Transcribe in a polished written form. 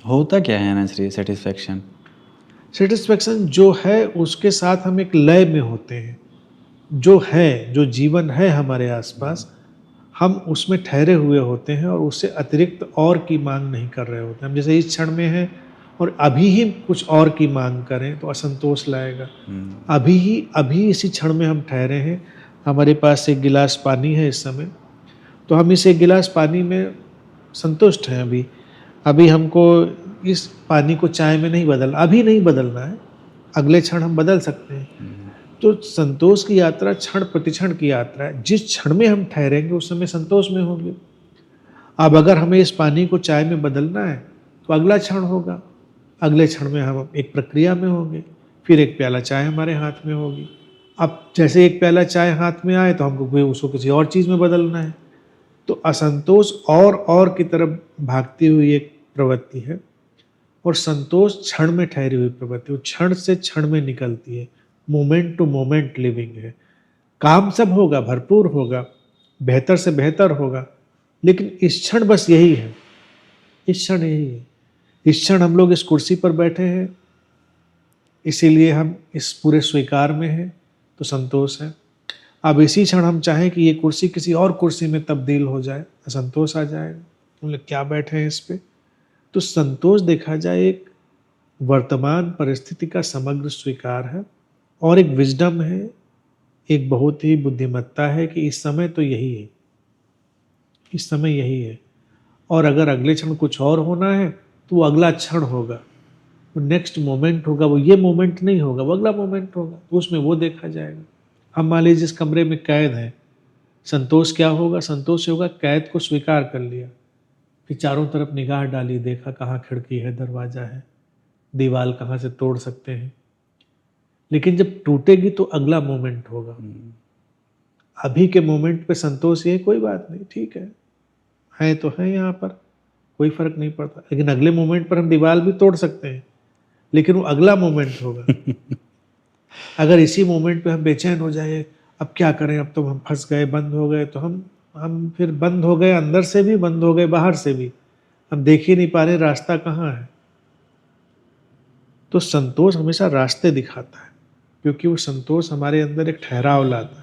होता क्या है नेचुरली सेटिस्फैक्शन? सेटिस्फेक्शन जो है उसके साथ हम एक लय में होते हैं। जो है, जो जीवन है हमारे आसपास, हम उसमें ठहरे हुए होते हैं और उससे अतिरिक्त और की मांग नहीं कर रहे होते हैं। हम जैसे इस क्षण में हैं और अभी ही कुछ और की मांग करें तो असंतोष लाएगा। अभी इसी क्षण में हम ठहरे हैं, हमारे पास एक गिलास पानी है इस समय, तो हम इस एक गिलास पानी में संतुष्ट हैं अभी। अभी हमको इस पानी को चाय में नहीं अभी नहीं बदलना है, अगले क्षण हम बदल सकते हैं। तो संतोष की यात्रा क्षण प्रतिक्षण की यात्रा है। जिस क्षण में हम ठहरेंगे उस समय संतोष में होंगे। अब अगर हमें इस पानी को चाय में बदलना है, तो अगला क्षण होगा। अगले क्षण में हम एक प्रक्रिया में होंगे, फिर एक प्याला चाय हमारे हाथ में होगी। अब जैसे एक प्याला चाय हाथ में आए तो हमको फिर उसको किसी और चीज़ में बदलना है। तो असंतोष और की तरफ भागती हुई एक प्रवृत्ति है और संतोष क्षण में ठहरी हुई प्रवृत्ति, वो क्षण से क्षण में निकलती है, मोमेंट टू मोमेंट लिविंग है। काम सब होगा, भरपूर होगा, बेहतर से बेहतर होगा, लेकिन इस क्षण बस यही है, इस क्षण यही है। इस क्षण हम लोग इस कुर्सी पर बैठे हैं, इसीलिए हम इस पूरे स्वीकार में हैं, तो संतोष है। अब इसी क्षण हम चाहें कि ये कुर्सी किसी और कुर्सी में तब्दील हो जाए, असंतोष आ जाएगा। हम लोग क्या बैठे हैं इस पे? तो संतोष देखा जाए एक वर्तमान परिस्थिति का समग्र स्वीकार है और एक विजडम है, एक बहुत ही बुद्धिमत्ता है कि इस समय तो यही है, इस समय यही है और अगर अगले क्षण कुछ और होना है तो वो अगला क्षण होगा, वो नेक्स्ट मोमेंट होगा, वो ये मोमेंट नहीं होगा, वो अगला मोमेंट होगा, तो उसमें वो देखा जाएगा। हम मान लीजिए जिस कमरे में कैद हैं, संतोष क्या होगा? संतोष होगा कैद को स्वीकार कर लिया, फिर चारों तरफ निगाह डाली, देखा कहाँ खिड़की है, दरवाजा है, दीवार कहाँ से तोड़ सकते हैं। लेकिन जब टूटेगी तो अगला मोमेंट होगा। अभी के मोमेंट पे संतोष ये कोई बात नहीं, ठीक है तो है यहाँ पर, कोई फर्क नहीं पड़ता। लेकिन अगले मोमेंट पर हम दीवार भी तोड़ सकते हैं, लेकिन वो अगला मोमेंट होगा। अगर इसी मोमेंट पे हम बेचैन हो जाए, अब क्या करें, अब तो हम फंस गए, बंद हो गए, तो हम फिर बंद हो गए, अंदर से भी बंद हो गए, बाहर से भी, हम देख ही नहीं पा रहे रास्ता कहाँ है। तो संतोष हमेशा रास्ते दिखाता है, क्योंकि वो संतोष हमारे अंदर एक ठहराव लाता है।